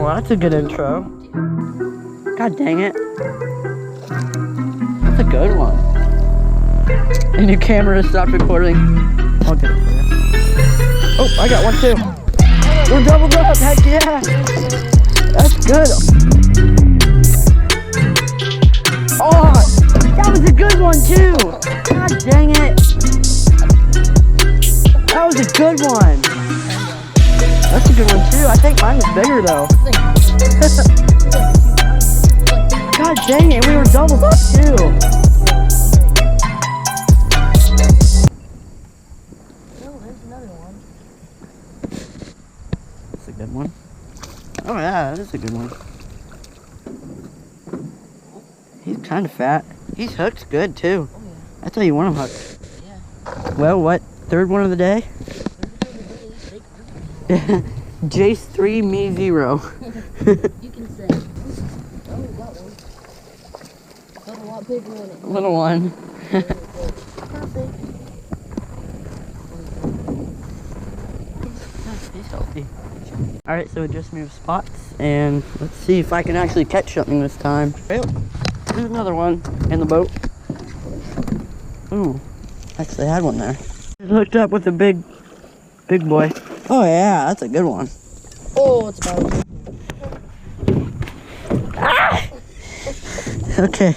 Oh, that's a good intro. God dang it. That's a good one. And your camera stopped recording. I'll get it for you. Oh, I got one too. We're doubled up, heck yeah. That's good. Oh, that was a good one too. God dang it. That was a good one. That's a good one too. I think mine was bigger though. God dang it, we were doubled up too. Oh, there's another one. That's a good one. Oh yeah, that is a good one. He's kind of fat. He's hooked good too. Oh, yeah. That's how you want him hooked. Yeah. Well, what? Third one of the day? Jace 3, me 0. You can say. Oh, got one. Got a lot bigger than it. Little one. Perfect. He's healthy. Alright, so we just moved spots, and let's see if I can actually catch something this time. Well, there's another one in the boat. Ooh, actually had one there. Hooked up with a big boy. Oh yeah, that's a good one. Oh, it's about it. Ah! Okay,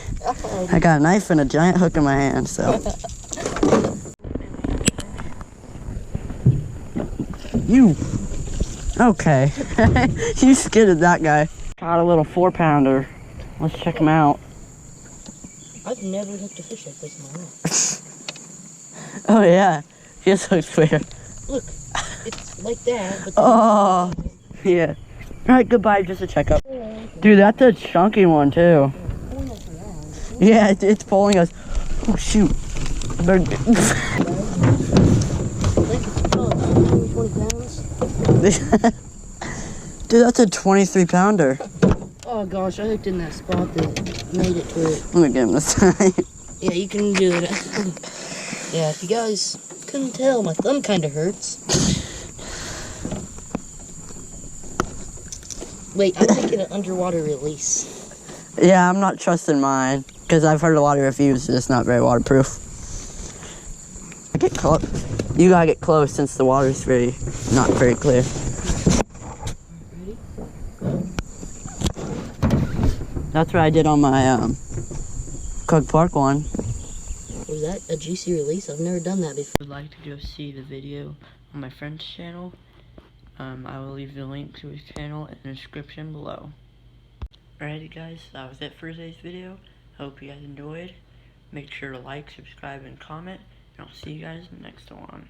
I got a knife and a giant hook in my hand, so. You. Okay. You skidded that guy. Got a little 4-pounder. Let's check him out. I've never hooked a fish like this in my life. Oh yeah, he is hooked for you. Look, it's like that, but Oh, yeah. Alright, goodbye, just a checkup. Dude, that's a chunky one too. Yeah, it's pulling us. Oh shoot. Dude, that's a 23-pounder. Oh gosh, I hooked in that spot that made it to it. Let me get him this time. Yeah, you can do it. Yeah, if you guys couldn't tell, my thumb kind of hurts. Wait, I'm making an underwater release. Yeah, I'm not trusting mine because I've heard a lot of reviews that it's not very waterproof. Get close. You gotta get close since the water's not very clear. Ready? That's what I did on my Cook Park one. Was that a juicy release? I've never done that before. If you'd like to go see the video on my friend's channel, I will leave the link to his channel in the description below. Alrighty guys, that was it for today's video. Hope you guys enjoyed. Make sure to like, subscribe, and comment, and I'll see you guys in the next one.